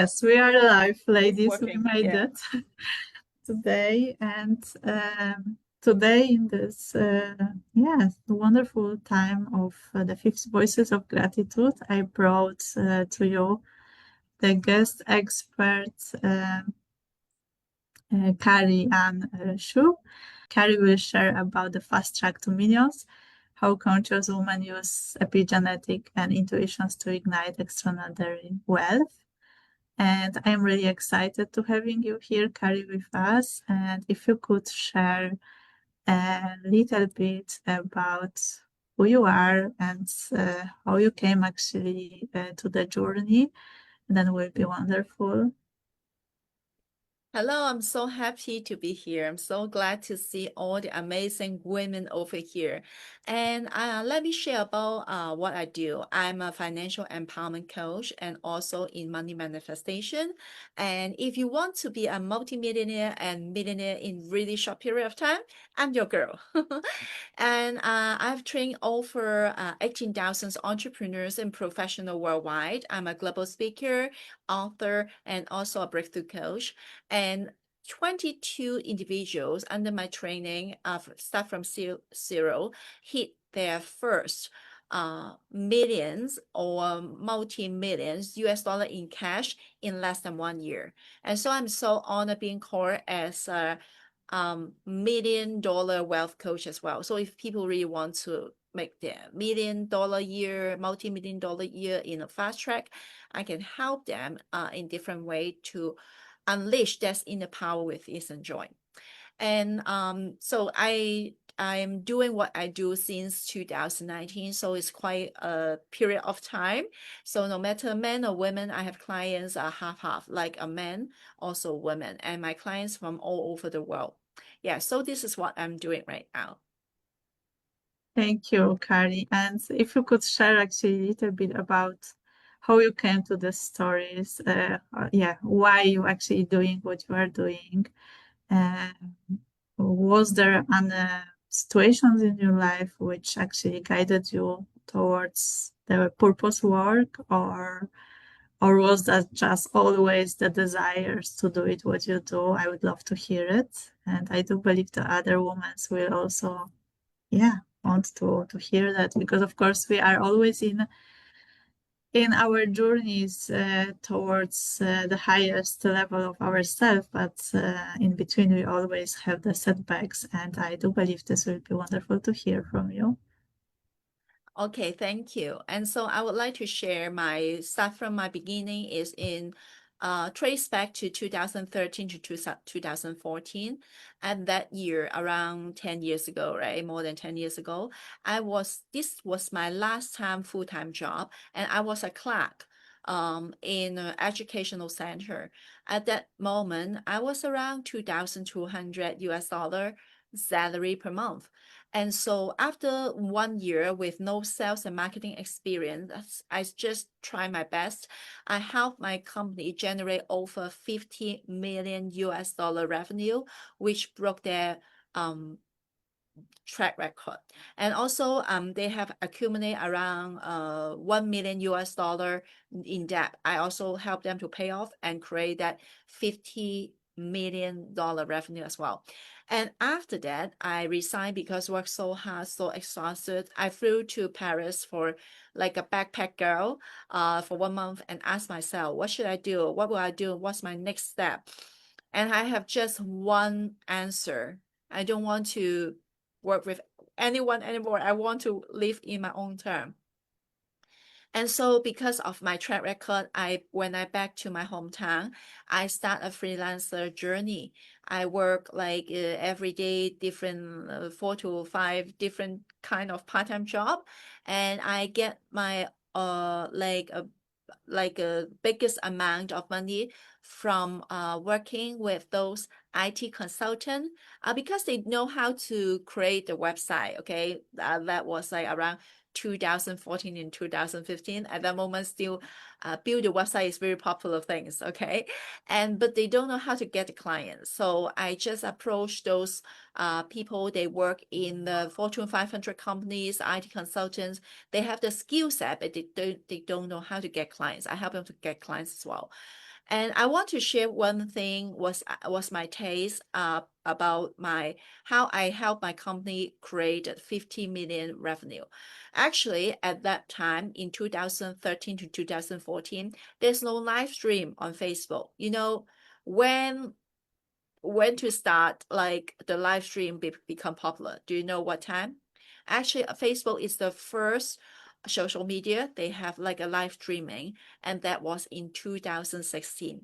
Yes, we are alive, ladies. We Working, made yeah. it today, and today in this wonderful time of the Fifth Voices of Gratitude, I brought to you the guest expert Carrie Anne Yu. Carrie will share about the fast track to millions, how conscious women use epigenetic and intuitions to ignite extraordinary wealth. And I'm really excited to having you here, Carrie, with us. And if you could share a little bit about who you are and how you came actually to the journey, then will be wonderful. Hello, I'm so happy to be here. I'm so glad to see all the amazing women over here. And let me share about what I do. I'm a financial empowerment coach and also in money manifestation. And if you want to be a multimillionaire and millionaire in really short period of time, I'm your girl. And I've trained over 18,000 entrepreneurs and professionals worldwide. I'm a global speaker, author, and also a breakthrough coach. And 22 individuals under my training start from zero hit their first millions or multi-millions US dollar in cash in less than 1 year. And so I'm so honored being called as a $1 million wealth coach as well. So if people really want to make their $1 million year, multi-million dollar year in a fast track, I can help them in different way to unleash that inner power with ease and joy. And so I'm doing what I do since 2019, so it's quite a period of time. So no matter men or women, I have clients are half, like a man, also women, and my clients from all over the world. Yeah, so this is what I'm doing right now. Thank you, Carrie. And if you could share actually a little bit about how you came to the stories, why you actually doing what you are doing. Was there any situations in your life which actually guided you towards the purpose work, or was that just always the desires to do it what you do? I would love to hear it. And I do believe the other women will also, want to hear that, because of course we are always in our journeys towards the highest level of ourselves, but in between we always have the setbacks, and I do believe this will be wonderful to hear from you. Okay, thank you. And so I would like to share my start from my beginning is in trace back to 2013 to 2014. And that year, around 10 years ago, right? More than 10 years ago, this was my last time full-time job, and I was a clerk in an educational center. At that moment, I was around 2,200 US dollar salary per month. And so after 1 year with no sales and marketing experience, I just try my best. I helped my company generate over 50 million US dollar revenue, which broke their track record. And also they have accumulated around 1 million US dollar in debt. I also help them to pay off and create that $50 million revenue as well. And after that, I resigned because work so hard, so exhausted. I flew to Paris for like a backpack girl for 1 month and asked myself, what should I do? What will I do? What's my next step? And I have just one answer. I don't want to work with anyone anymore. I want to live in my own term. And so because of my track record, when I back to my hometown, I start a freelancer journey. I work like every day, different 4 to 5 different kind of part-time job, and I get my like a biggest amount of money from working with those IT consultant because they know how to create the website. Okay, that was like around 2014 and 2015. At that moment, still build a website is very popular things. Okay, but they don't know how to get the clients. So I just approach those people. They work in the Fortune 500 companies, IT consultants. They have the skill set, but they don't know how to get clients. I help them to get clients as well. And I want to share one thing was my taste about how I helped my company create 50 million revenue. Actually, at that time in 2013 to 2014, there's no live stream on Facebook. You know, when to start like the live stream become popular? Do you know what time? Actually, Facebook is the first social media they have like a live streaming, and that was in 2016.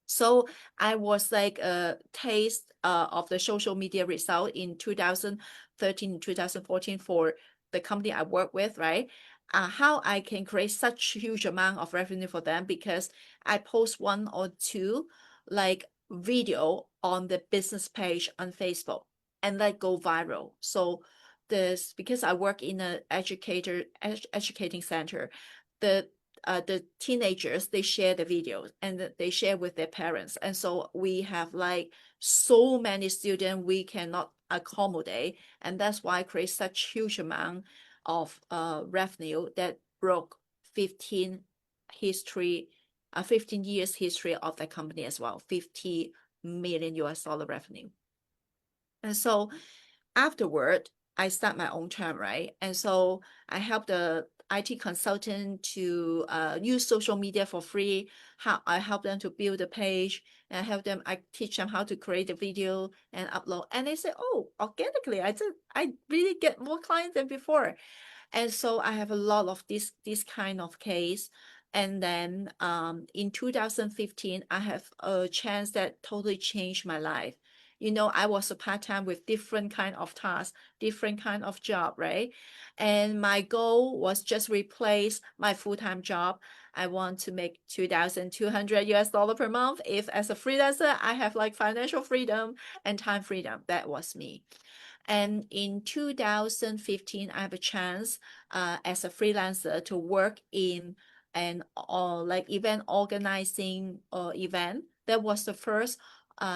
So I was like a taste of the social media result in 2013, 2014 for the company I work with, right? How I can create such huge amount of revenue for them because I post one or two like video on the business page on Facebook and like go viral. So this because I work in an educating center, the teenagers, they share the videos and they share with their parents, and so we have like so many students we cannot accommodate, and that's why I create such huge amount of revenue that broke 15 history 15 years history of the company as well, 50 million US dollar revenue. And so afterward, I start my own term, right? And so I help the IT consultant to use social media for free. How I help them to build a page, and I teach them how to create a video and upload. And they say, oh, organically, I really get more clients than before. And so I have a lot of this kind of case. And then in 2015, I have a chance that totally changed my life. You know, I was a part-time with different kind of tasks, different kind of job, right? And my goal was just replace my full-time job. I want to make 2,200 US dollar per month. If as a freelancer, I have like financial freedom and time freedom. That was me. And in 2015, I have a chance as a freelancer to work in an like event organizing event. That was the first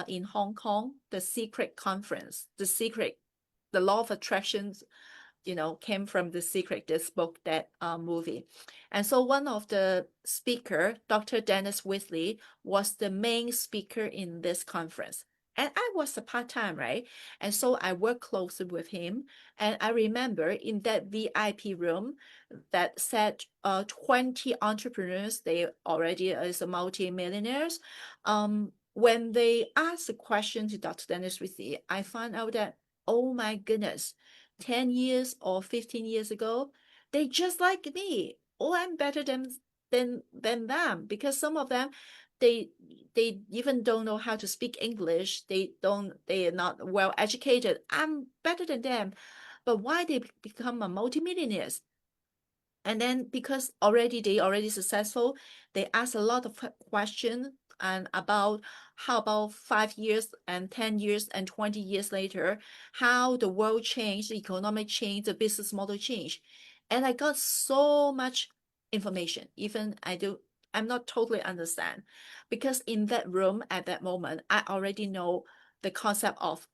in Hong Kong, the Secret Conference, the Law of Attractions, you know, came from The Secret, this book, that movie. And so one of the speaker, Dr. Dennis Wesley, was the main speaker in this conference. And I was a part-time, right? And so I worked closely with him. And I remember in that VIP room that said 20 entrepreneurs, they already is a multi-millionaires. When they asked the question to Dr. Dennis Wesley, I found out that, oh my goodness, 10 years or 15 years ago, they just like me. Oh, I'm better than them, because some of them, they even don't know how to speak English. They are not well educated. I'm better than them. But why they become a multimillionaires? And then because they already successful, they ask a lot of questions and about how about 5 years and 10 years and 20 years later, how the world changed, the economic change, the business model change. And I got so much information, even I'm not totally understand, because in that room at that moment, I already know the concept of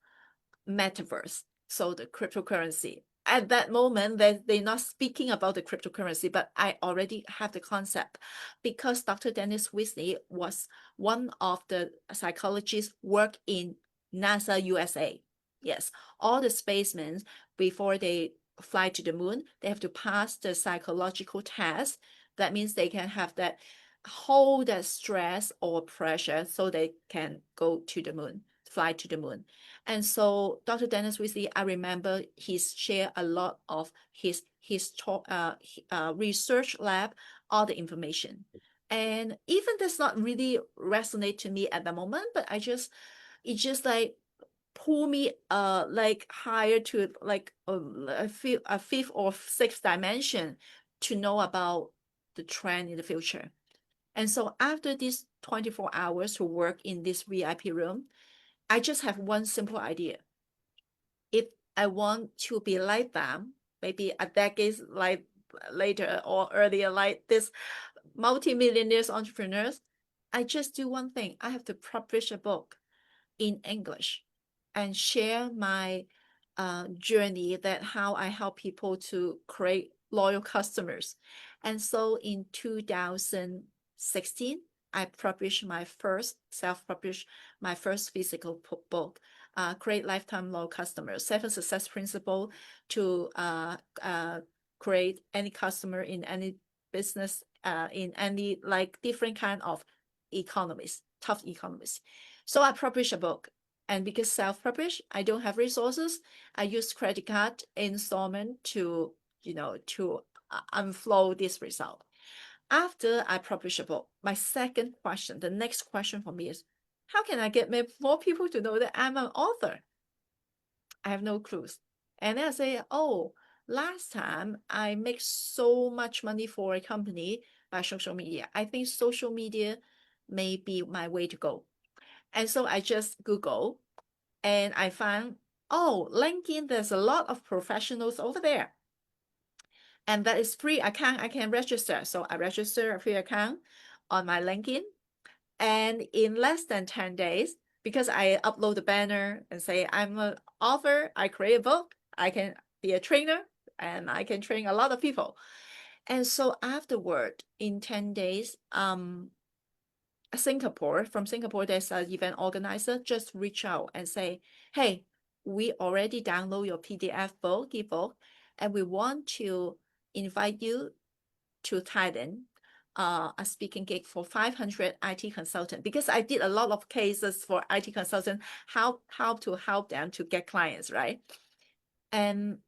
metaverse, so the cryptocurrency. At that moment, they're not speaking about the cryptocurrency, but I already have the concept because Dr. Dennis Wesley was one of the psychologists work in NASA USA. Yes, all the spacemen, before they fly to the moon, they have to pass the psychological test. That means they can have that hold that stress or pressure so they can go to the moon, fly to the moon. And so Dr. Dennis Wesley, I remember he's shared a lot of his research lab, all the information. And even that's not really resonate to me at the moment, but it just like pull me like higher to like a fifth or sixth dimension to know about the trend in the future. And so after these 24 hours to work in this VIP room, I just have one simple idea. If I want to be like them, maybe a decade like later or earlier, like this multi-millionaires entrepreneurs, I just do one thing. I have to publish a book in English and share my journey, that how I help people to create loyal customers. And so in 2016, I published my first self-published my first physical book, Create Lifetime Loyal Customers, 7 Success Principle to create any customer in any business, in any like different kind of economies, tough economies. So I published a book. And because self-published, I don't have resources. I use credit card installment to, to unflow this result. After I publish a book, my second question, the next question for me is, how can I get more people to know that I'm an author? I have no clues. And then I say, oh, last time I make so much money for a company by social media. I think social media may be my way to go. And so I just Google and I found, oh, LinkedIn, there's a lot of professionals over there. And that is free account I can register. So I register a free account on my LinkedIn. And in less than 10 days, because I upload the banner and say, I'm an author, I create a book, I can be a trainer, and I can train a lot of people. And so afterward, in 10 days, from Singapore, there's an event organizer just reach out and say, hey, we already download your PDF book, ebook, and we want to invite you to Thailand, a speaking gig for 500 IT consultant, because I did a lot of cases for IT consultant, how to help them to get clients, right? And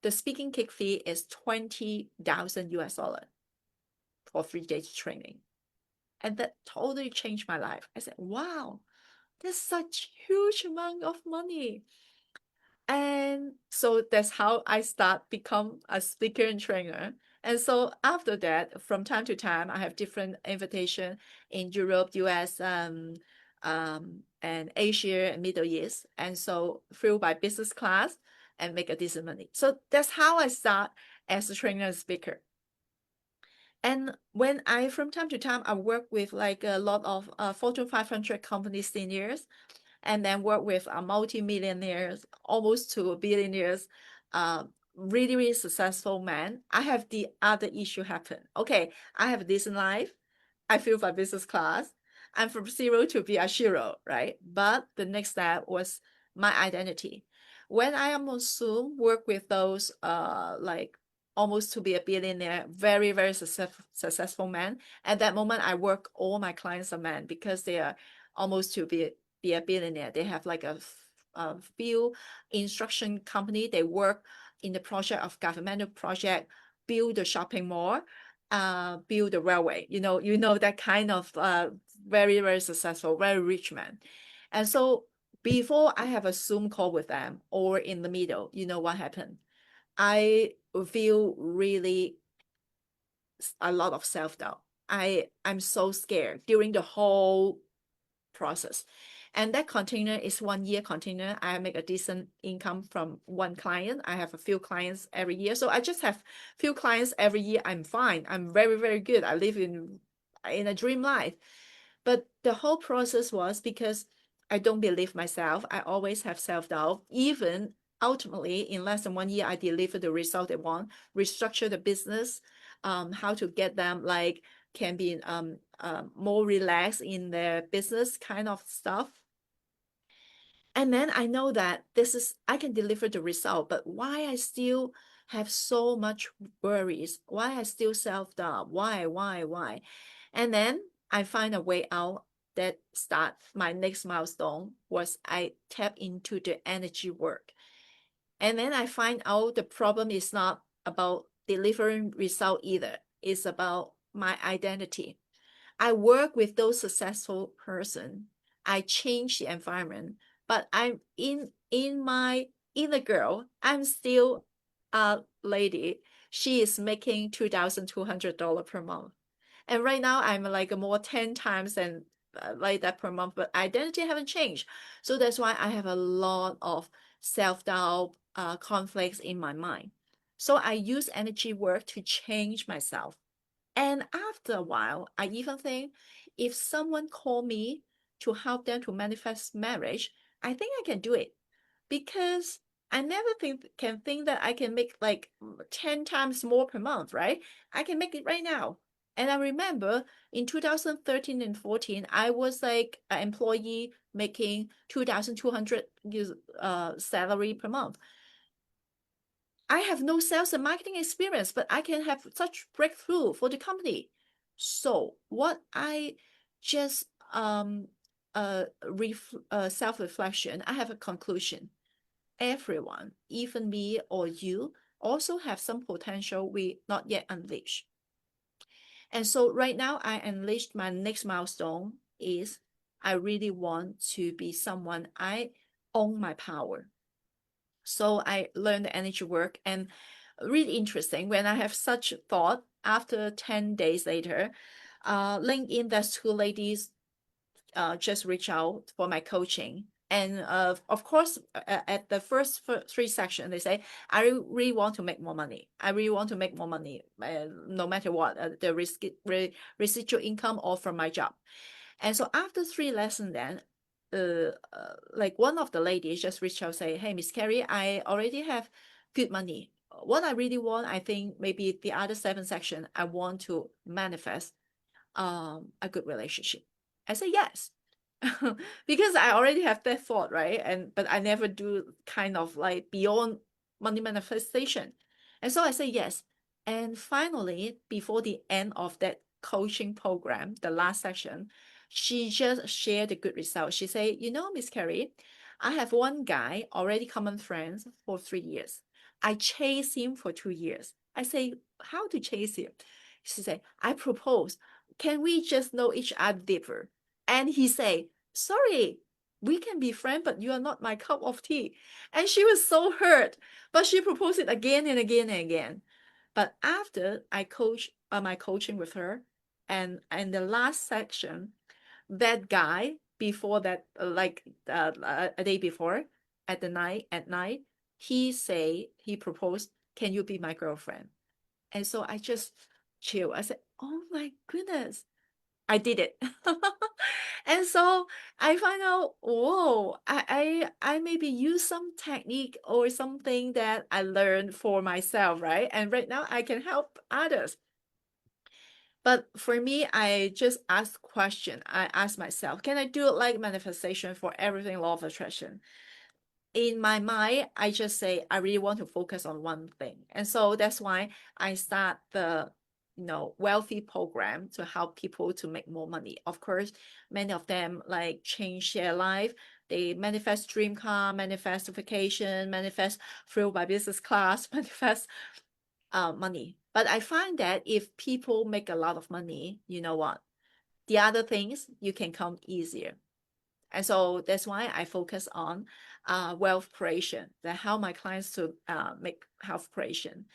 the speaking gig fee is 20,000 US dollar for 3 days training. And that totally changed my life. I said, wow, that's such huge amount of money. And so that's how I become a speaker and trainer. And so after that, from time to time, I have different invitation in Europe, US, and Asia and Middle East. And so flew by business class and make a decent money. So that's how I start as a trainer and speaker. And when from time to time, I work with like a lot of Fortune 500 company seniors, and then work with multi-millionaires, almost to billionaires, really, really successful men. I have the other issue happen. Okay, I have a decent life. I flew by business class. I'm from zero to be a hero, right? But the next step was my identity. When I am on Zoom, work with those like almost to be a billionaire, very, very successful men. At that moment, I work, all my clients are men because they are almost to be a billionaire. They have like a few instruction company. They work in the project of governmental project, build the shopping mall, build the railway. You know that kind of very, very successful, very rich man. And so before I have a Zoom call with them or in the middle, you know what happened? I feel really a lot of self-doubt. I'm so scared during the whole process. And that container is 1 year container. I make a decent income from one client. I have a few clients every year. So I just have few clients every year. I'm fine. I'm very, very good. I live in a dream life. But the whole process was because I don't believe myself. I always have self-doubt. Even ultimately, in less than 1 year, I deliver the result they want, restructure the business, how to get them like can be more relaxed in their business kind of stuff. And then I know that I can deliver the result, but why I still have so much worries, why I still self-doubt, why? And then I find a way out. That start my next milestone was I tap into the energy work. And then I find out the problem is not about delivering result either. It's about my identity. I work with those successful person. I change the environment, but I'm in my inner girl. I'm still a lady. She is making $2,200 per month, and right now I'm like more 10 times than like that per month. But identity haven't changed, so that's why I have a lot of self-doubt, conflicts in my mind. So I use energy work to change myself. And after a while, I even think if someone call me to help them to manifest marriage, I think I can do it because I never think that I can make like 10 times more per month, right? I can make it right now. And I remember in 2013 and 14, I was like an employee making 2,200 salary per month. I have no sales and marketing experience, but I can have such breakthrough for the company. So what I just self-reflection, I have a conclusion. Everyone, even me or you, also have some potential we not yet unleashed. And so right now I unleashed my next milestone is I really want to be someone I own my power. So I learned the energy work, and really interesting when I have such thought after 10 days later, LinkedIn, there's two ladies just reach out for my coaching. And of course, at the first three sections, they say, I really want to make more money. I really want to make more money, no matter what, the residual income or from my job. And so after three lessons, then, like one of the ladies just reached out, say, hey, Miss Carrie, I already have good money. What I really want, I think maybe the other seven section, I want to manifest a good relationship. I say yes. Because I already have that thought, right? But I never do kind of like beyond money manifestation. And so I say yes. And finally, before the end of that coaching program, the last section, she just shared the good result. She said, Miss Carrie, I have one guy, already common friends for 3 years. I chased him for 2 years. I say, how to chase him? She said, I propose, can we just know each other deeper? And he say, sorry, we can be friends, but you are not my cup of tea. And she was so hurt, but she proposed it again and again and again. But after I coach my coaching with her, and in the last section, that guy before that, a day before, at night, he proposed, can you be my girlfriend? And so I just chill. I said, oh my goodness, I did it. And so I find out, whoa, I maybe use some technique or something that I learned for myself, right? And right now I can help others. But for me, I just ask question. I ask myself, can I do it like manifestation for everything, law of attraction? In my mind, I just say, I really want to focus on one thing. And so that's why I start the wealthy program to help people to make more money. Of course, many of them like change their life. They manifest dream car, manifest vacation, manifest thrill by business class, manifest money. But I find that if people make a lot of money, you know what? The other things you can come easier. And so that's why I focus on wealth creation, that how my clients to make wealth creation.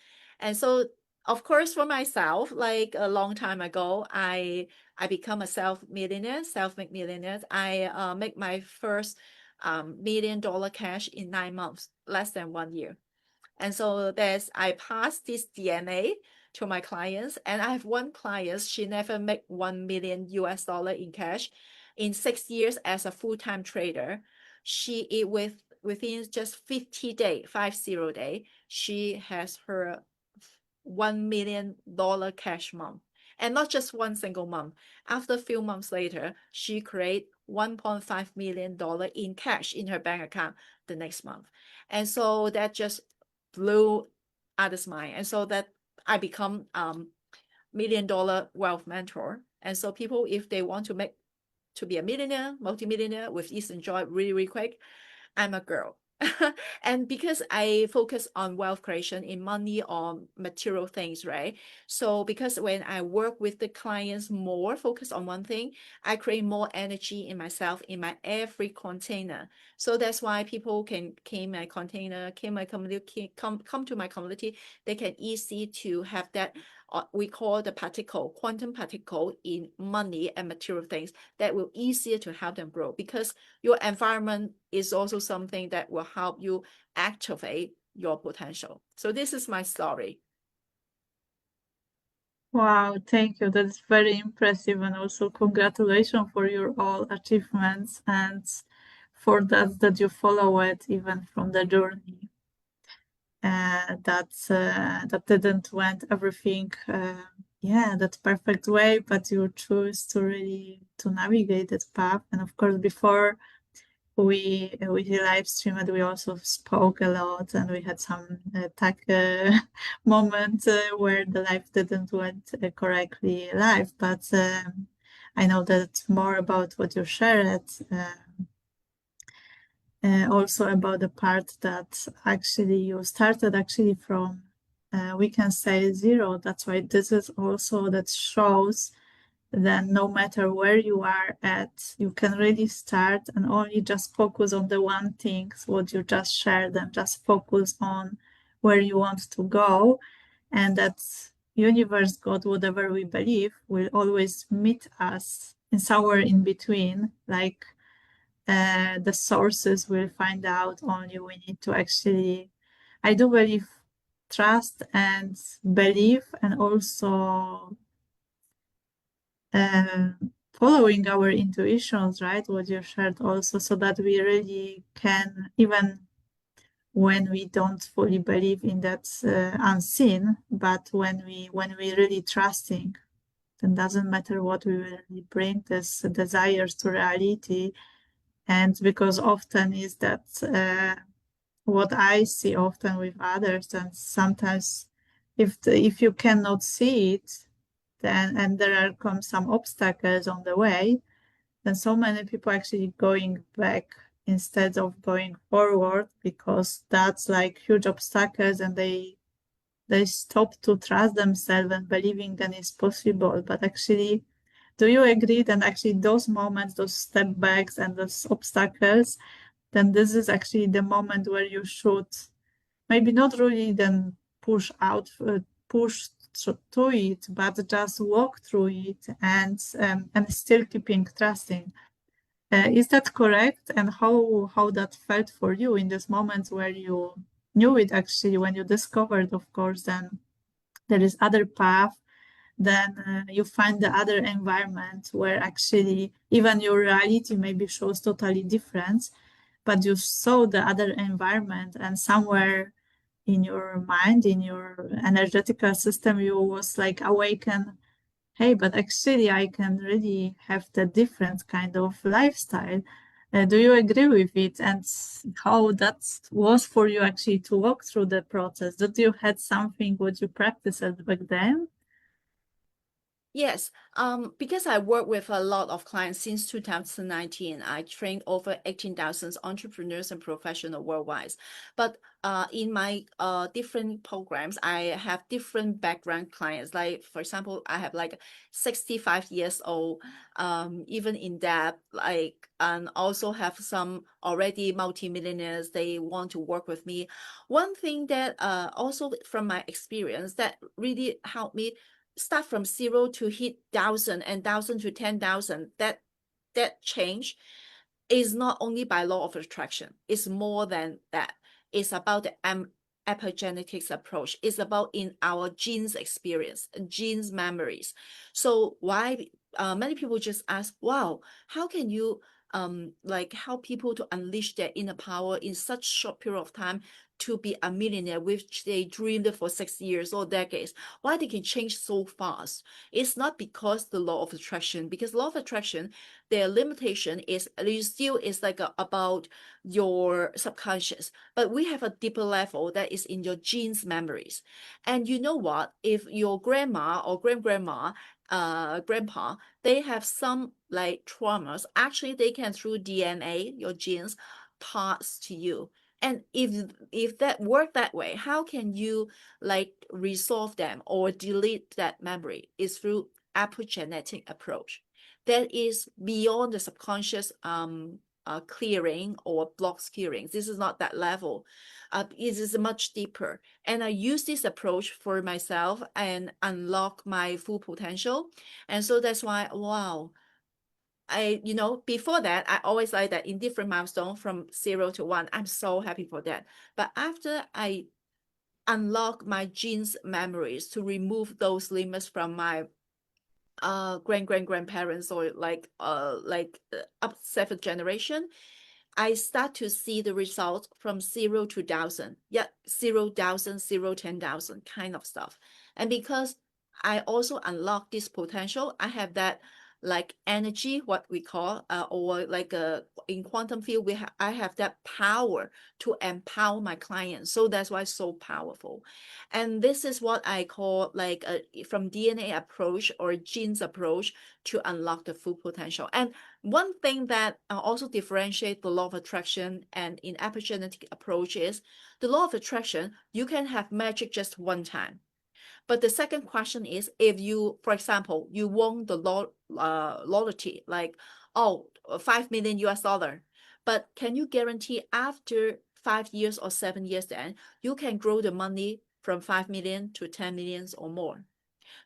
And so, of course, for myself, like a long time ago, I become a self-made millionaire. I make my first $1 million cash in 9 months, less than 1 year. And so I pass this DNA to my clients. And I have one client, she never make 1 million US dollar in cash. In 6 years as a full-time trader, within just 50 days, 50 days, she has her $1 million cash month. And not just one single month. After a few months later, she create $1.5 million in cash in her bank account the next month. And so that just blew others' mind. And so that I become $1 million wealth mentor. And so people, if they want to be a millionaire, multimillionaire with ease and joy really, really quick, I'm a girl. And because I focus on wealth creation in money or material things, right? So because when I work with the clients more, focus on one thing, I create more energy in myself, in my every container. So that's why people can my container, my community, come to my community. They can easy to have that we call the particle, quantum particle in money and material things that will easier to help them grow, because your environment is also something that will help you activate your potential. So this is my story. Wow, thank you. That's very impressive, and also congratulations for your all achievements and for that you follow it even from the journey. That didn't went everything that perfect way, but you choose to really to navigate that path. And of course, before we live streamed, we also spoke a lot, and we had some tech moment where the live didn't went correctly live. But I know that more about what you shared. Also about the part that actually you started actually from we can say zero. That's why this is also that shows that no matter where you are at, you can really start and only just focus on the one thing, what you just shared, and just focus on where you want to go. And that universe, God, whatever we believe, will always meet us in somewhere in between. Like the sources will find out only we need to actually, I do believe, trust and believe, and also following our intuitions, right? What you shared also, so that we really can, even when we don't fully believe in that unseen, but when we really trusting, then doesn't matter what we really bring this desires to reality. And because often is that what I see often with others, and sometimes if you cannot see it, then and there are come some obstacles on the way, then so many people actually going back instead of going forward, because that's like huge obstacles, and they stop to trust themselves and believing that it's possible. But actually, do you agree that actually those moments, those step backs and those obstacles, then this is actually the moment where you should maybe not really then push to it, but just walk through it and still keeping trusting. Is that correct? And how that felt for you in this moments where you knew it actually, when you discovered, of course, then there is other path, then you find the other environment where actually even your reality maybe shows totally different, but you saw the other environment, and somewhere in your mind, in your energetical system, you was like awaken, hey, but actually I can really have the different kind of lifestyle. Do you agree with it? And how that was for you actually to walk through the process? Did you had something what you practiced back then? Yes, because I work with a lot of clients since 2019. I trained over 18,000 entrepreneurs and professionals worldwide. But in my different programs, I have different background clients. Like, for example, I have like 65 years old, even in that, like, and also have some already multimillionaires. They want to work with me. One thing that also from my experience that really helped me start from zero to hit 1,000 and 1,000 to 10,000, that change is not only by law of attraction. It's more than that. It's about the epigenetics approach. It's about in our genes experience, genes memories. So why many people just ask, wow, how can you like help people to unleash their inner power in such short period of time to be a millionaire, which they dreamed for 6 years or decades? Why they can change so fast? It's not because the law of attraction, because law of attraction, their limitation is still is like about your subconscious, but we have a deeper level that is in your genes memories. And you know what, if your grandma or grandma grandpa, they have some like traumas, actually they can through DNA, your genes, pass to you. And if that work that way, how can you like resolve them or delete that memory? Is through epigenetic approach that is beyond the subconscious clearing or blocks clearing. This is not that level. It is much deeper. And I use this approach for myself and unlock my full potential. And so that's why, wow, before that, I always like that in different milestones from 0 to 1. I'm so happy for that. But after I unlock my genes memories to remove those limits from my grandparents or like up 7th generation, I start to see the result from 0 to 1,000. Yeah, 0,000, 0, 10,000 kind of stuff. And because I also unlock this potential. I have that like energy, what we call, or like in quantum field, I have that power to empower my clients. So that's why it's so powerful. And this is what I call like from DNA approach or genes approach to unlock the full potential. And one thing that also differentiate the law of attraction and in epigenetic approach is the law of attraction, you can have magic just one time. But the second question is, if you, for example, you won the lottery, like, oh, 5 million US dollar, but can you guarantee after 5 years or 7 years, then you can grow the money from 5 million to 10 millions or more?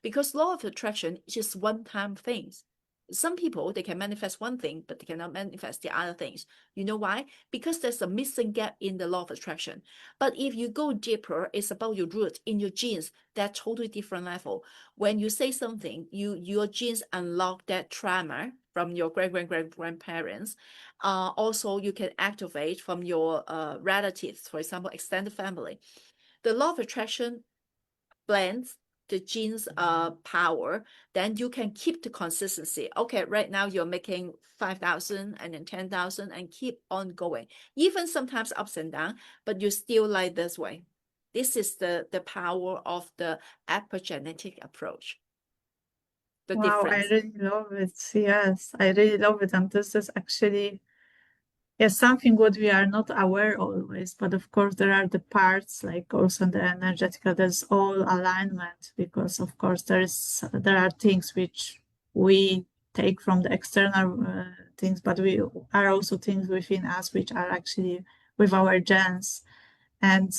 Because law of attraction is just one-time things. Some people, they can manifest one thing, but they cannot manifest the other things. You know why? Because there's a missing gap in the law of attraction. But if you go deeper, it's about your root in your genes. That totally different level. When you say something, your genes unlock that trauma from your grandparents. Also, you can activate from your relatives, for example, extended family. The law of attraction blends the genes power, then you can keep the consistency. Okay, right now you're making 5,000 and then 10,000 and keep on going. Even sometimes ups and down, but you still like this way. This is the power of the epigenetic approach. The Wow, I difference. really love it. Yes, I really love it. And this is actually, yes, something what we are not aware always. But of course, there are the parts like also the energetical, there's all alignment because of course there are things which we take from the external things, but we are also things within us which are actually with our genes. And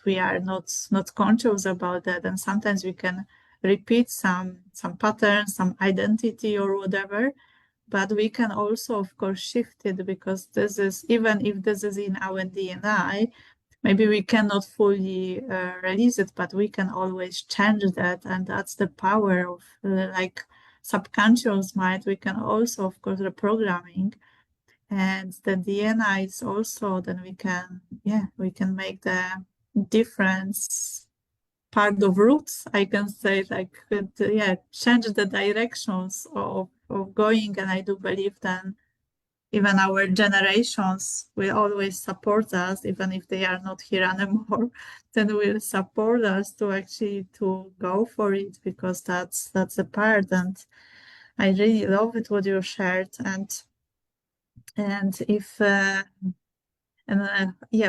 we are not conscious about that, and sometimes we can repeat some patterns, some identity or whatever, but we can also of course shift it, because this is, even if this is in our DNA, maybe we cannot fully release it, but we can always change that. And that's the power of like subconscious mind. We can also of course reprogramming, and the DNA is also, then we can, yeah, we can make the difference part of roots, I can say, like, yeah, change the directions of going. And I do believe then even our generations will always support us, even if they are not here anymore, then will support us to actually to go for it, because that's a part. And I really love it what you shared. And if yeah,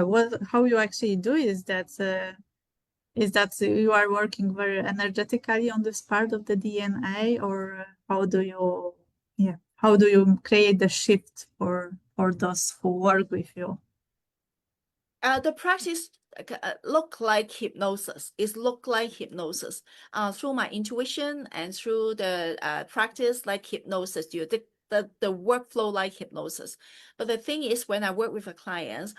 what, how you actually do is that you are working very energetically on this part of the DNA, or how do you, yeah, how do you create the shift for those who work with you? The practice look like hypnosis. It look like hypnosis. Through my intuition and through the practice like hypnosis, the workflow like hypnosis. But the thing is, when I work with a client,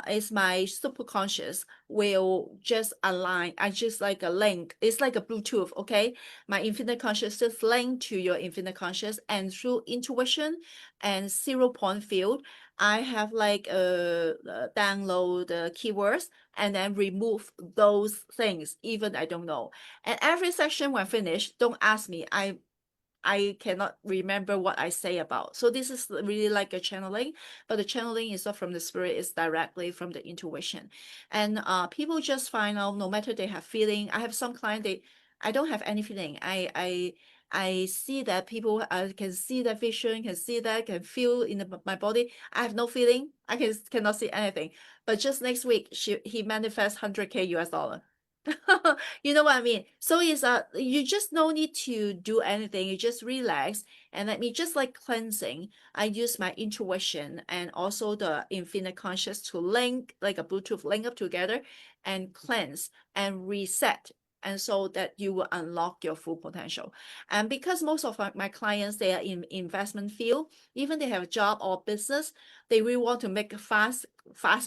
is my subconscious will just align. I just like a link. It's like a Bluetooth. Okay, my infinite consciousness link to your infinite conscious, and through intuition and 0 point field, I have like download the keywords and then remove those things, even I don't know. And every session when finished, don't ask me. I cannot remember what I say about. So this is really like a channeling, but the channeling is not from the spirit, it's directly from the intuition. And people just find out no matter they have feeling. I have some client, I don't have any feeling. I see that people can see that vision, can see that, can feel in my body. I have no feeling. I cannot see anything. But just next week, he manifests 100K US dollar. You know what I mean? So it's you just no need to do anything. You just relax and let me just like cleansing. I use my intuition and also the infinite conscious to link like a Bluetooth link up together and cleanse and reset. And so that you will unlock your full potential. And because most of my clients, they are in investment field, even they have a job or business, they really want to make fast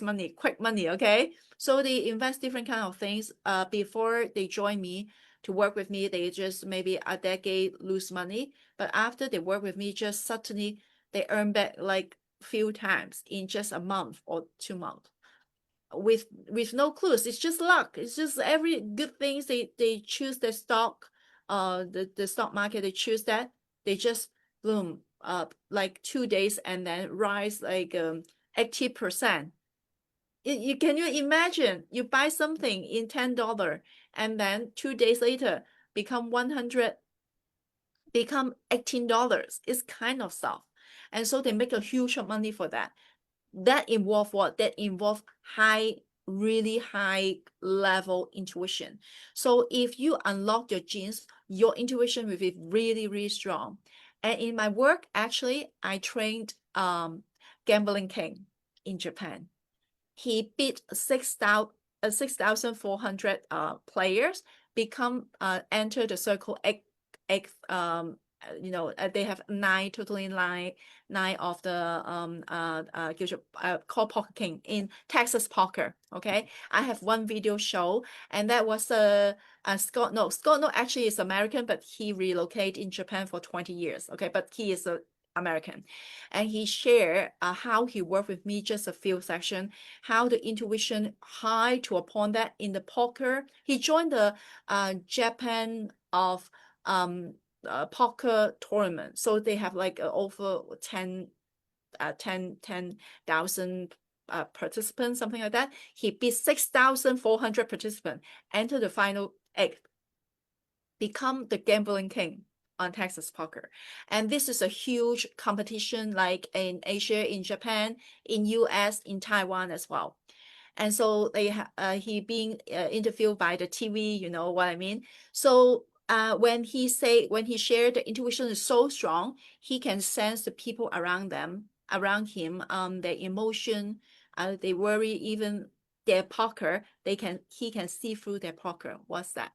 money, quick money. Okay. So they invest different kind of things. Before they join me to work with me, they just maybe a decade lose money. But after they work with me, just suddenly they earn back like few times in just a month or 2 months with no clues. It's just luck. It's just every good things they choose their stock the stock market, they choose that, they just boom, like 2 days and then rise like 80%. Can you imagine you buy something in $10 and then 2 days later become 100, become $18? It's kind of stuff. And so they make a huge money for that. That involve what? That involve really high level intuition. So if you unlock your genes, your intuition will be really, really strong. And in my work, actually, I trained Gambling King in Japan. He beat 6,400 players, enter the circle they have totally nine of the called Poker King in Texas Poker. Okay, I have one video show, and that was Scott. No, actually is American, but he relocated in Japan for 20 years. Okay, but he is American, and he shared how he worked with me, just a few sessions, how the intuition high to a point that in the poker he joined the Japan of poker tournament. So they have like over 10,000 participants, something like that. He beat 6,400 participants, enter the final 8, become the Gambling King on Texas Poker. And this is a huge competition, like in Asia, in Japan, in US, in Taiwan as well. And so he being interviewed by the TV, you know what I mean? So when he shared the intuition is so strong, he can sense the people around him, their emotion, they worry, even their poker, he can see through their poker. What's that?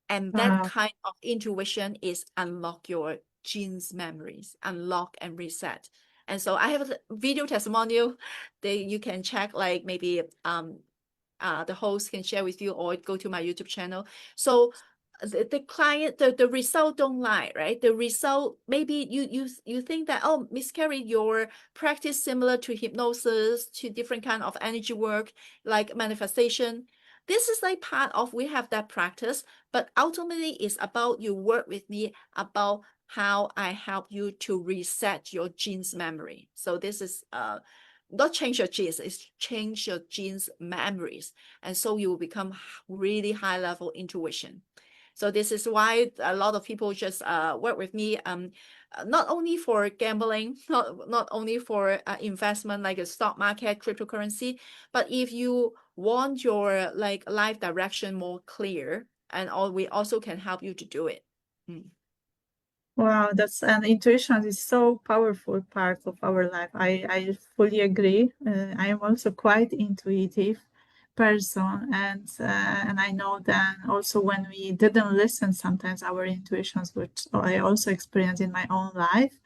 And that kind of intuition is unlock your genes memories, unlock and reset. And so I have a video testimonial that you can check, like maybe the host can share with you, or go to my YouTube channel. So the client, the result don't lie, right? The result, maybe you think that, oh, Miss Carrie, your practice similar to hypnosis, to different kind of energy work, like manifestation. This is like part of, we have that practice, but ultimately it's about you work with me about how I help you to reset your genes memory. So this is not change your genes, it's change your genes memories. And so you will become really high level intuition. So this is why a lot of people just work with me, not only for gambling, not only for investment like a stock market, cryptocurrency, but if you want your like life direction more clear, and we also can help you to do it. Wow, and intuition is so powerful part of our life. I fully agree. I am also quite intuitive person, and I know that also when we didn't listen sometimes our intuitions, which I also experienced in my own life,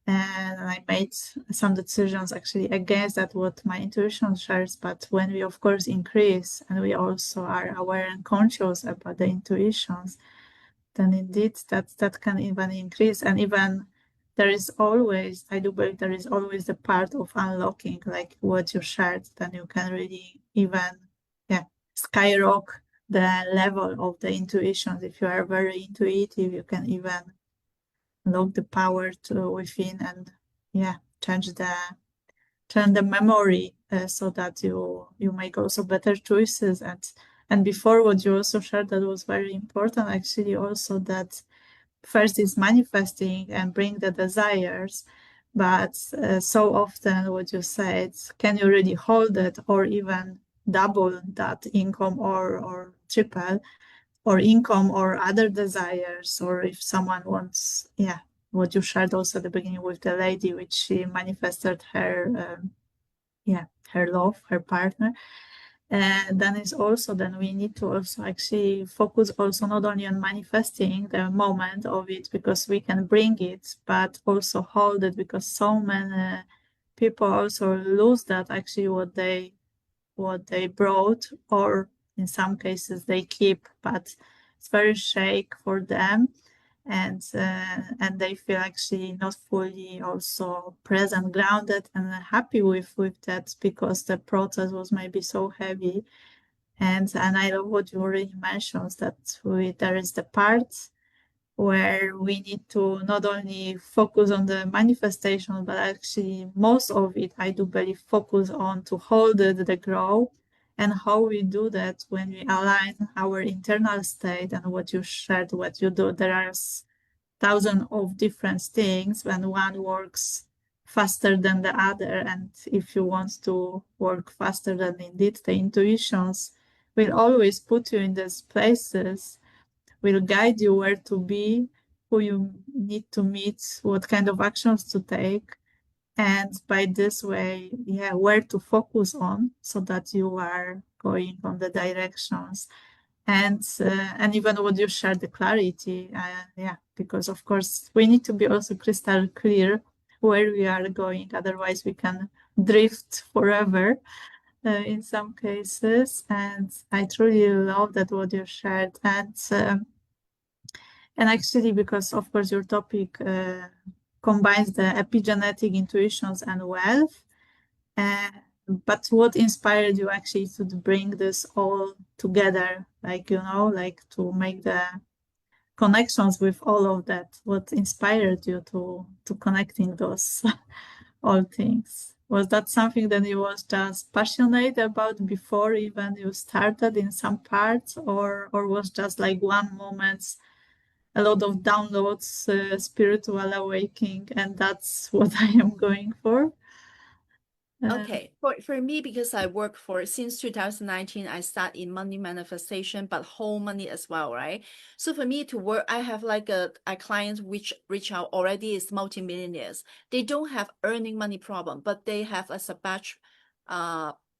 and I made some decisions actually against that what my intuition shares. But when we of course increase and we also are aware and conscious about the intuitions, then indeed that can even increase. And even there is always, I do believe there is always the part of unlocking, like what you shared, then you can really even skyrocket the level of the intuitions. If you are very intuitive, you can even unlock the power to within, and turn the memory so that you make also better choices. And before, what you also shared that was very important actually, also that first is manifesting and bring the desires, but so often what you said, can you really hold it or even double that income or triple, or income or other desires? Or if someone wants, what you shared also at the beginning with the lady, which she manifested her her love, her partner. And then we need to also actually focus also not only on manifesting the moment of it, because we can bring it, but also hold it, because so many people also lose that actually what they brought, or in some cases they keep, but it's very shake for them, and they feel actually not fully also present, grounded, and happy with that, because the process was maybe so heavy. And I love what you already mentioned, that there is the part where we need to not only focus on the manifestation, but actually most of it, I do believe, focus on to hold the growth, and how we do that when we align our internal state and what you shared, what you do. There are thousands of different things, and one works faster than the other. And if you want to work faster than indeed the intuitions will always put you in these places, will guide you where to be, who you need to meet, what kind of actions to take. And by this way, yeah, where to focus on so that you are going on the directions. And even what you share, the clarity, yeah, because of course we need to be also crystal clear where we are going, otherwise we can drift forever in some cases. And I truly love that what you shared. And actually, because of course your topic combines the epigenetic, intuitions, and wealth. Uh, but what inspired you actually to bring this all together? Like, like to make the connections with all of that. What inspired you to connecting those all things? Was that something that you was just passionate about before even you started in some parts, or was just like one moment, a lot of downloads, spiritual awakening, and that's what I am going for? Okay, for me, because I work for since 2019, I start in money manifestation, but whole money as well, right? So for me to work, I have like a client which reach out already is multimillionaires. They don't have earning money problem, but they have a batch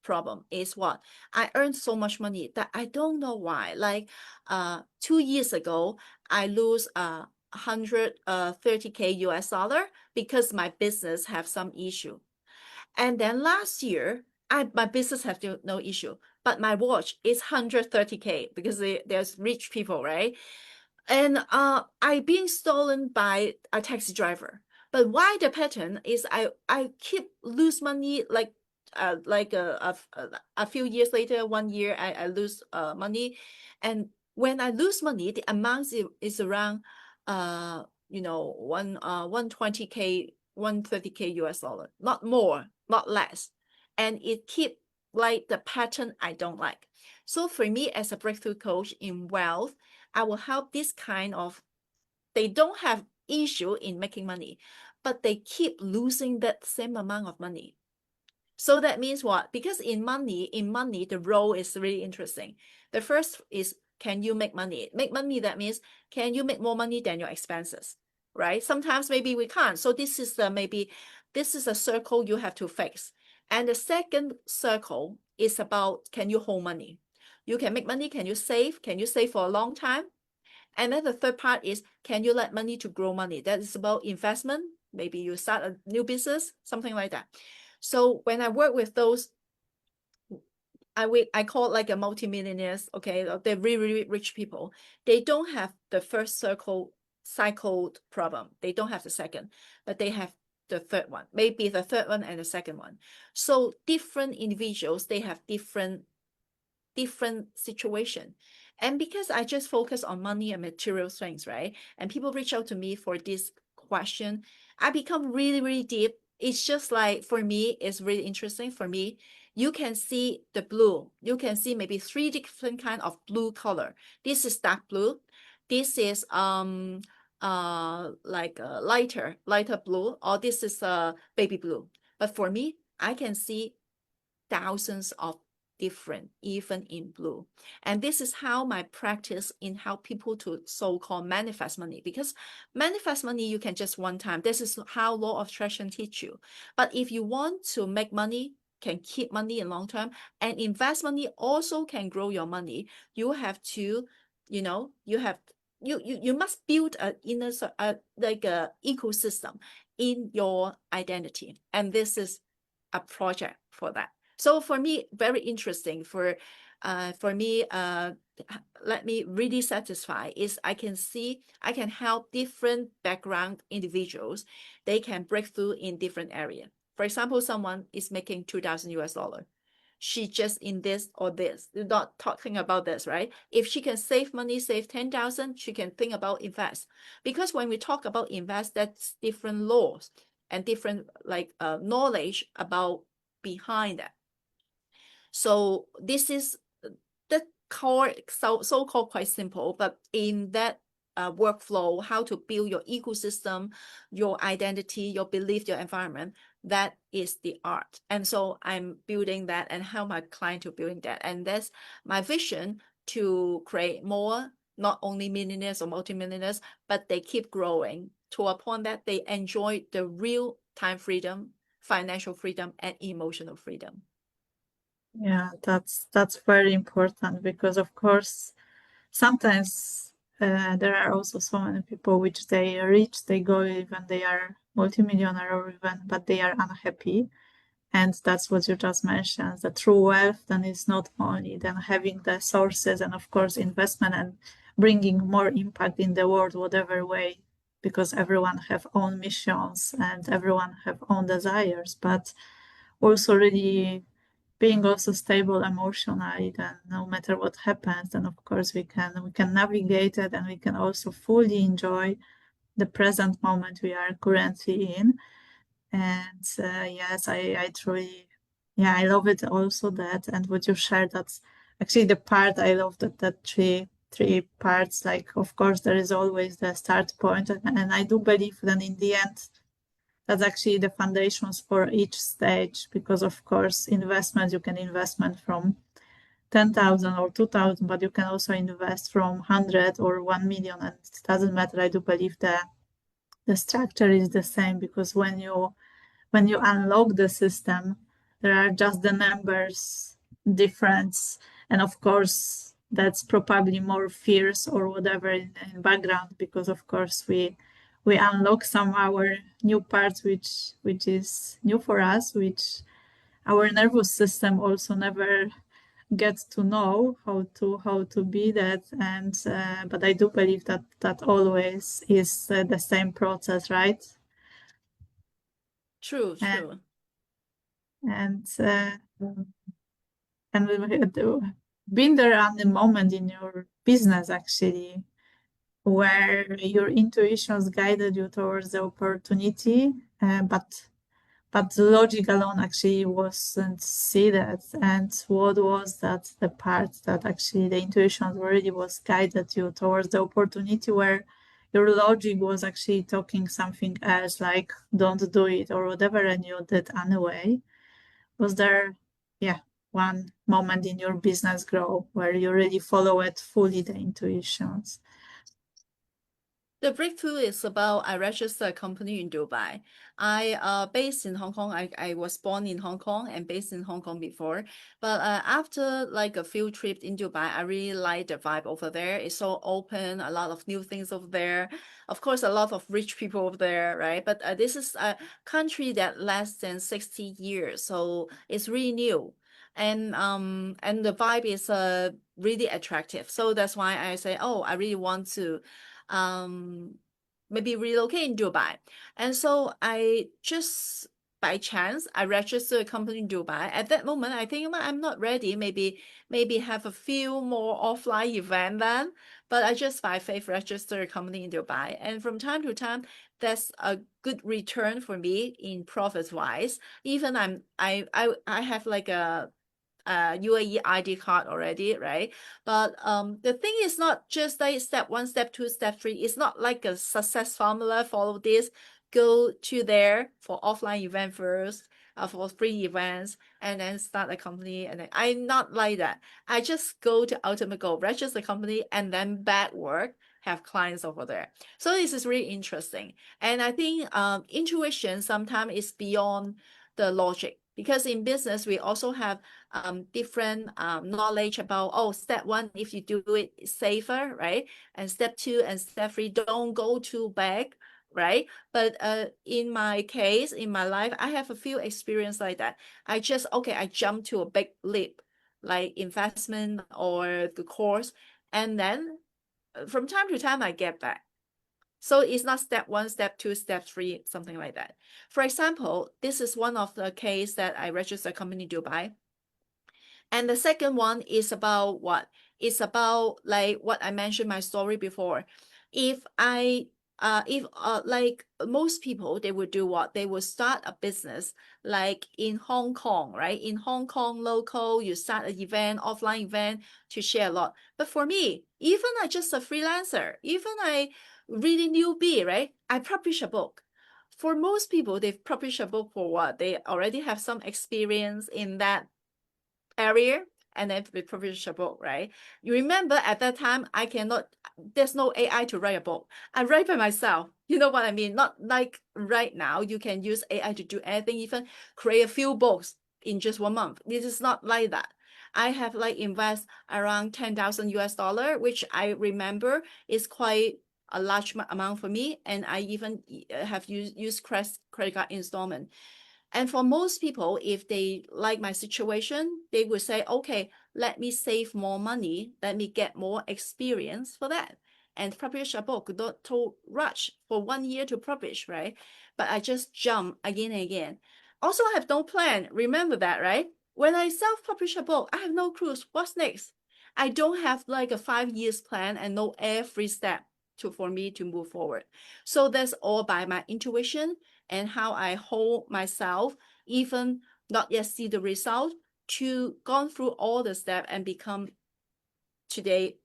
problem is what? I earned so much money that I don't know why. Like 2 years ago, I lose 130K US dollar because my business have some issue. And then last year, my business have no issue, but my watch is 130K because there's rich people, right? And I being stolen by a taxi driver. But why the pattern is I keep lose money like a few years later, 1 year I lose money, and when I lose money, the amount is around 120K 130K US dollar, not more, not less, and it keep like the pattern I don't like. So for me as a breakthrough coach in wealth, I will help this kind of, they don't have issue in making money, but they keep losing that same amount of money. So that means what? Because in money, the role is really interesting. The first is, can you make money? Make money, that means, can you make more money than your expenses, right? Sometimes maybe we can't. So this is this is a circle you have to fix. And the second circle is about, can you hold money? You can make money. Can you save? Can you save for a long time? And then the third part is, can you let money to grow money? That is about investment. Maybe you start a new business, something like that. So when I work with those, I call it like a multimillionaires, okay? They're really, really rich people. They don't have the first cycled problem. They don't have the second, but they have the third one, maybe the third one and the second one. So different individuals, they have different situation. And because I just focus on money and material things, right? And people reach out to me for this question, I become really, really deep. It's just like, for me, it's really interesting. For me, you can see the blue. You can see maybe 3 different kind of blue color. This is dark blue. This is like a lighter blue, or this is baby blue. But for me, I can see thousands of different, even in blue. And this is how my practice in help people to so-called manifest money, because manifest money you can just one time. This is how law of attraction teach you. But if you want to make money, can keep money in long term, and invest money also can grow your money, you have to, you must build a inner like a ecosystem in your identity. And this is a project for that. So for me, very interesting. For me, let me really satisfy is I can help different background individuals. They can break through in different area. For example, someone is making 2,000 US dollar. she just in this or this. You're not talking about this, right? If she can save money, save 10,000, she can think about invest. Because when we talk about invest, that's different laws and different like knowledge about behind that. So this is the core, so-called quite simple, but in that workflow, how to build your ecosystem, your identity, your belief, your environment, that is the art. And so I'm building that and help my client to building that. And that's my vision, to create more, not only millionaires or multimillionaires, but they keep growing to a point that they enjoy the real time freedom, financial freedom, and emotional freedom. Yeah, that's very important, because of course sometimes there are also so many people which they reach, they go, even they are multimillionaire or even, but they are unhappy. And that's what you just mentioned. The true wealth then is not only then having the sources and of course investment and bringing more impact in the world, whatever way, because everyone have own missions and everyone have own desires, but also really being also stable emotionally, then no matter what happens, then of course we can navigate it, and we can also fully enjoy the present moment we are currently in. And yes, I truly, yeah, I love it also, that, and what you shared, that's actually the part I love, that three parts. Like, of course, there is always the start point, and I do believe that in the end, that's actually the foundations for each stage, because of course, investment, you can investment from 10,000 or 2,000, but you can also invest from 100 or 1 million, and it doesn't matter. I do believe the structure is the same, because when you unlock the system, there are just the numbers difference. And of course, that's probably more fears or whatever in background, because of course we unlock some our new parts which is new for us, which our nervous system also never gets to know how to be that. And but I do believe that always is the same process, right? True, and true. and and been there on the moment in your business, actually, where your intuitions guided you towards the opportunity, but the logic alone actually wasn't see that. And what was that the part that actually the intuition already was guided you towards the opportunity, where your logic was actually talking something else, like don't do it or whatever, and you did anyway? Was there, yeah, one moment in your business growth where you really follow it fully, the intuitions? The breakthrough is about I registered a company in Dubai. I based in Hong Kong. I was born in Hong Kong and based in Hong Kong before. But after like a few trips in Dubai, I really like the vibe over there. It's so open, a lot of new things over there. Of course, a lot of rich people over there, right? But this is a country that less than 60 years, so it's really new. And the vibe is really attractive. So that's why I say, oh, I really want to um maybe relocate in Dubai. And so I just by chance I registered a company in Dubai. At that moment, I think I'm not ready. Maybe have a few more offline event then. But I just by faith registered a company in Dubai. And from time to time, that's a good return for me in profit wise. Even I have like a UAE ID card already, right? But the thing is not just like step one, step two, step three. It's not like a success formula. Follow this, go to there for offline event first, for free events, and then start a company. And then I'm not like that. I just go to ultimate goal, register the company, and then backward have clients over there. So this is really interesting. And I think intuition sometimes is beyond the logic, because in business we also have different knowledge about, oh, step one, if you do it, it's safer, right? And step two and step three, don't go too big, right? But in my case, in my life, I have a few experience like that. I jump to a big leap, like investment or the course, and then from time to time I get back. So it's not step one, step two, step three, something like that. For example, this is one of the case that I registered a company in Dubai. And the second one is about what? It's about like what I mentioned my story before. If like most people, they would do what? They will start a business like in Hong Kong, right? In Hong Kong, local, you start an event, offline event to share a lot. But for me, even I just a freelancer, even I really newbie, right? I publish a book. For most people, they've published a book for what? They already have some experience in that area, and then we publish a book, right? You remember at that time, there's no AI to write a book. I write by myself. You know what I mean? Not like right now, you can use AI to do anything, even create a few books in just 1 month. This is not like that. I have like invest around 10,000 US dollar, which I remember is quite a large amount for me. And I even have used credit card installment. And for most people, if they like my situation, they would say, okay, let me save more money, let me get more experience for that, and publish a book. Not to rush for 1 year to publish, right? But I just jump again and again. Also, I have no plan. Remember that, right? When I self-publish a book, I have no clues what's next. I don't have like a 5 years plan and know every step for me to move forward. So that's all by my intuition and how I hold myself, even not yet see the result, to gone through all the steps and become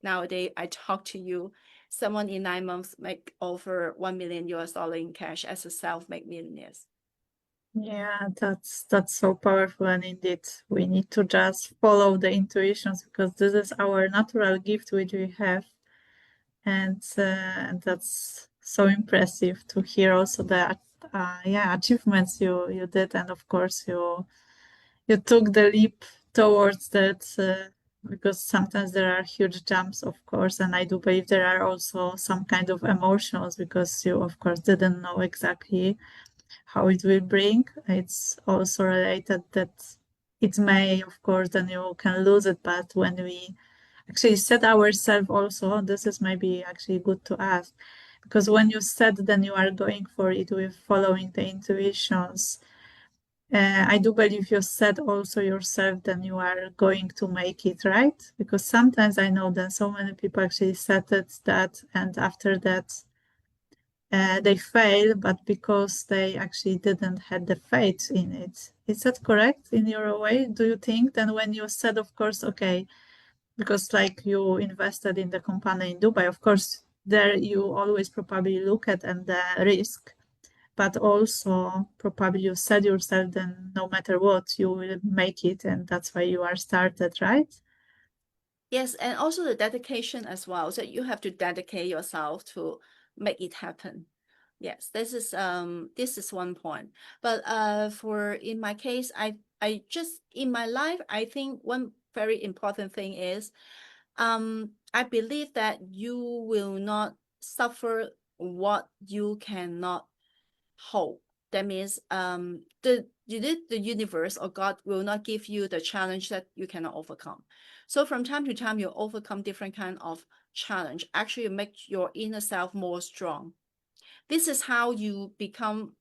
nowadays, I talk to you, someone in 9 months make over 1 million US dollar in cash as a self-made millionaire. Yeah, that's so powerful, and indeed we need to just follow the intuitions because this is our natural gift which we have, and that's so impressive to hear also the achievements you did, and of course you took the leap towards that because sometimes there are huge jumps, of course, and I do believe there are also some kind of emotions because you of course didn't know exactly how it will bring. It's also related that it may, of course, then you can lose it. But when we actually set ourselves also, this is maybe actually good to ask, because when you set, then you are going for it with following the intuitions. I do believe you set also yourself, then you are going to make it right. Because sometimes I know that so many people actually set it that, and after that, they fail, but because they actually didn't have the faith in it. Is that correct in your way? Do you think? Then when you said, of course, okay, because like you invested in the company in Dubai, of course, there you always probably look at and the risk, but also probably you said yourself, then no matter what, you will make it, and that's why you are started, right? Yes, and also the dedication as well. So you have to dedicate yourself to make it happen. Yes, this is one point. But for in my case, I just in my life, I think one very important thing is I believe that you will not suffer what you cannot hold. That means the universe or God will not give you the challenge that you cannot overcome. So from time to time, you overcome different kind of challenge. Actually, you make your inner self more strong. This is how you become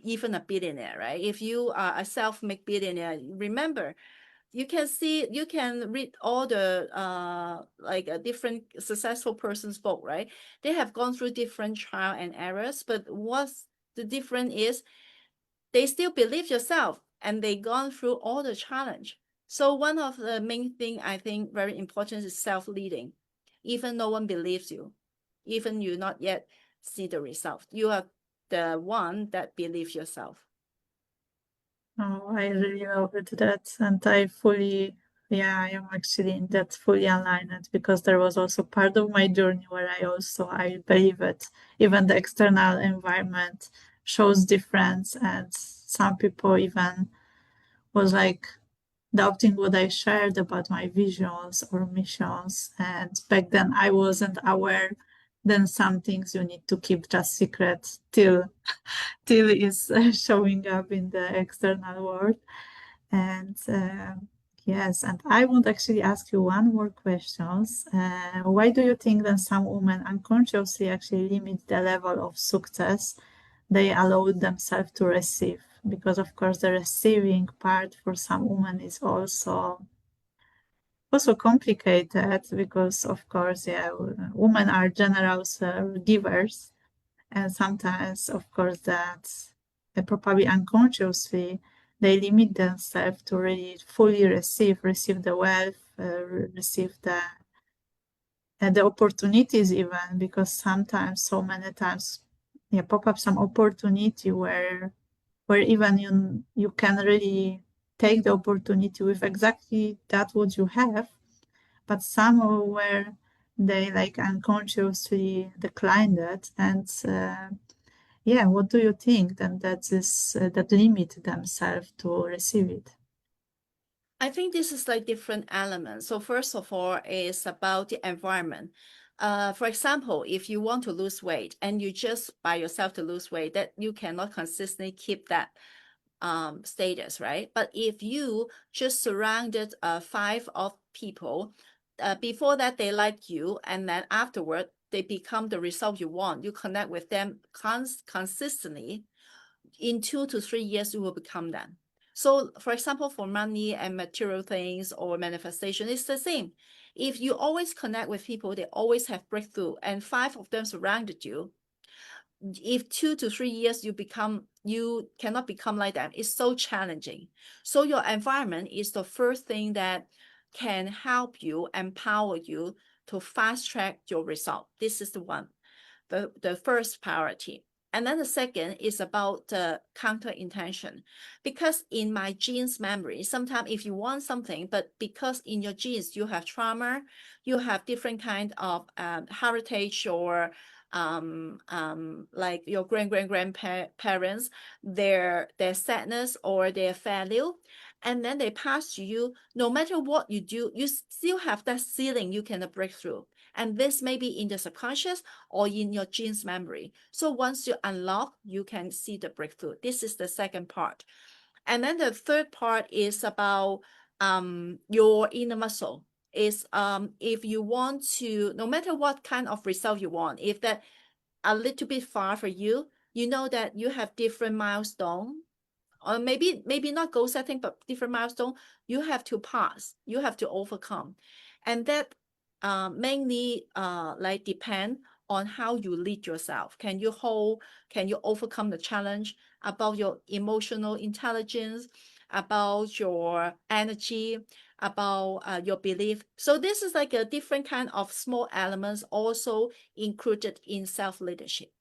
even a billionaire, right? If you are a self-made billionaire, remember, you can read all the like a different successful person's book, right? They have gone through different trial and errors, but what's the difference is they still believe yourself and they gone through all the challenge. So one of the main thing I think very important is self-leading. Even no one believes you, even you not yet see the result, you are the one that believes yourself. Oh, I really love it that, and I fully, yeah, I am actually in that fully aligned because there was also part of my journey where I believe it. Even the external environment shows difference, and some people even was like doubting what I shared about my visions or missions. And back then I wasn't aware. Then some things you need to keep just secret till is showing up in the external world. And yes, and I want to actually ask you one more questions. Why do you think that some women unconsciously actually limit the level of success they allow themselves to receive? Because of course the receiving part for some women is also also complicated because, of course, yeah, women are generous givers, and sometimes, of course, that probably unconsciously they limit themselves to really fully receive the wealth, receive the opportunities even, because sometimes, so many times, yeah, pop up some opportunity where even you can really take the opportunity with exactly that what you have, but somewhere they like unconsciously declined it. And yeah, what do you think then that is that limit themselves to receive it? I think this is like different elements. So first of all, is about the environment. For example, if you want to lose weight and you just by yourself to lose weight, that you cannot consistently keep that status, right? But if you just surrounded five of people, before that they like you, and then afterward they become the result you want. You connect with them consistently. In 2 to 3 years, you will become them. So, for example, for money and material things or manifestation, it's the same. If you always connect with people, they always have breakthrough, and five of them surrounded you. If 2 to 3 years you cannot become like them, it's so challenging. So your environment is the first thing that can help you, empower you to fast track your result. This is the first priority. And then the second is about the counter intention. Because in my genes memory, sometimes if you want something, but because in your genes you have trauma, you have different kind of heritage, or like your grandparents, their sadness or their failure, and then they pass to you. No matter what you do, you still have that ceiling you can break through. And this may be in the subconscious or in your genes memory. So once you unlock, you can see the breakthrough. This is the second part. And then the third part is about your inner muscle. Is if you want to, no matter what kind of result you want, if that a little bit far for you, you know that you have different milestone, or maybe not goal setting, but different milestone you have to pass, you have to overcome. And that mainly like depend on how you lead yourself. Can you overcome the challenge, about your emotional intelligence, about your energy, about your belief. So this is like a different kind of small elements also included in self-leadership.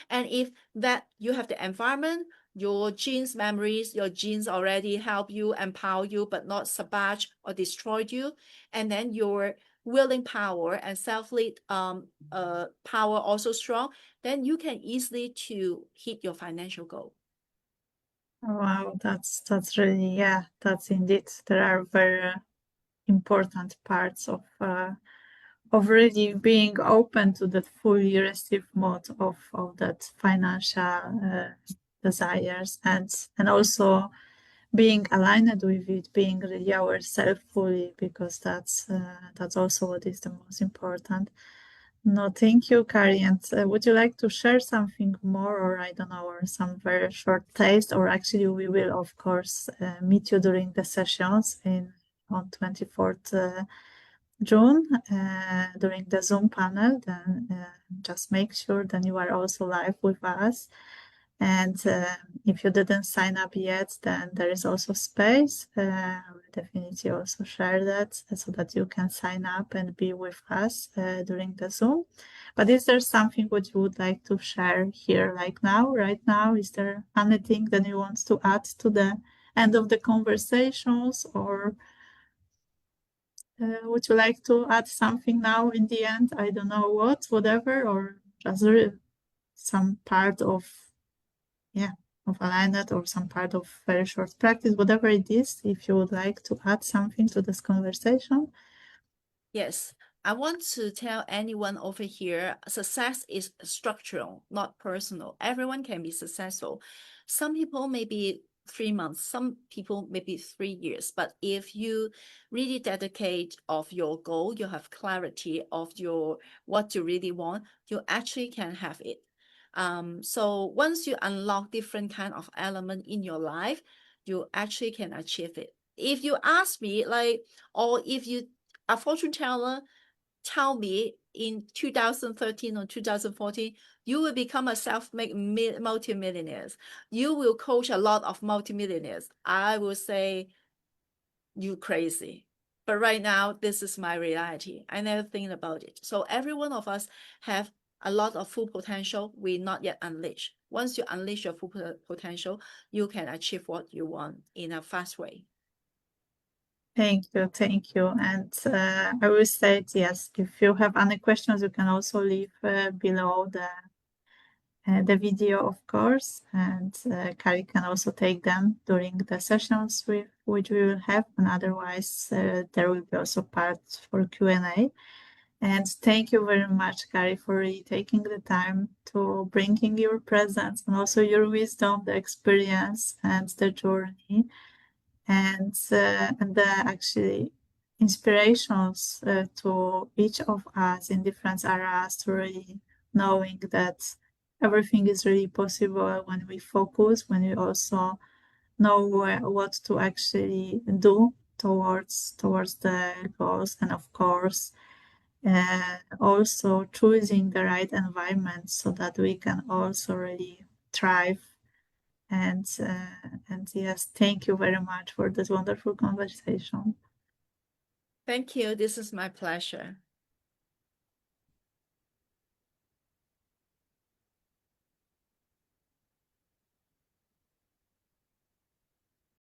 And if that you have the environment, your genes memories, your genes already help you, empower you, but not sabotage or destroy you. And then your willing power and self-lead power also strong, then you can easily to hit your financial goal. Wow, that's really, yeah, that's indeed, there are very important parts of really being open to that fully receive mode of that financial desires, and also being aligned with it, being really ourselves fully, because that's also what is the most important. No, thank you, Carrie. And would you like to share something more, or I don't know, or some very short taste? Or actually, we will, of course, meet you during the sessions on 24th June during the Zoom panel. Then just make sure then you are also live with us. And if you didn't sign up yet, then there is also space. I will definitely also share that so that you can sign up and be with us during the Zoom. But is there something what you would like to share here, like now, right now? Is there anything that you want to add to the end of the conversations, or would you like to add something now in the end? I don't know what, whatever, or just some part of, yeah, of alignment, or some part of very short practice, whatever it is, if you would like to add something to this conversation. Yes, I want to tell anyone over here, success is structural, not personal. Everyone can be successful. Some people may be 3 months, some people maybe 3 years. But if you really dedicate of your goal, you have clarity of your what you really want, you actually can have it. So once you unlock different kind of element in your life, you actually can achieve it. If you ask me, like, or if you a fortune teller tell me in 2013 or 2014, you will become a self-made multimillionaires. You will coach a lot of multimillionaires. I will say, you crazy. But right now, this is my reality. I never think about it. So every one of us have a lot of full potential we not yet unleash. Once you unleash your full potential, you can achieve what you want in a fast way. Thank you, thank you. And I will say it, yes, if you have any questions, you can also leave below the video, of course, and Carrie can also take them during the sessions which we will have, and otherwise there will be also parts for Q&A. And thank you very much, Carrie, for really taking the time to bringing your presence and also your wisdom, the experience, and the journey, and the actually inspirations to each of us in different areas, to really knowing that everything is really possible when we focus, when we also know what to actually do towards the goals, and of course also choosing the right environment so that we can also really thrive. And yes, thank you very much for this wonderful conversation. Thank you. This is my pleasure.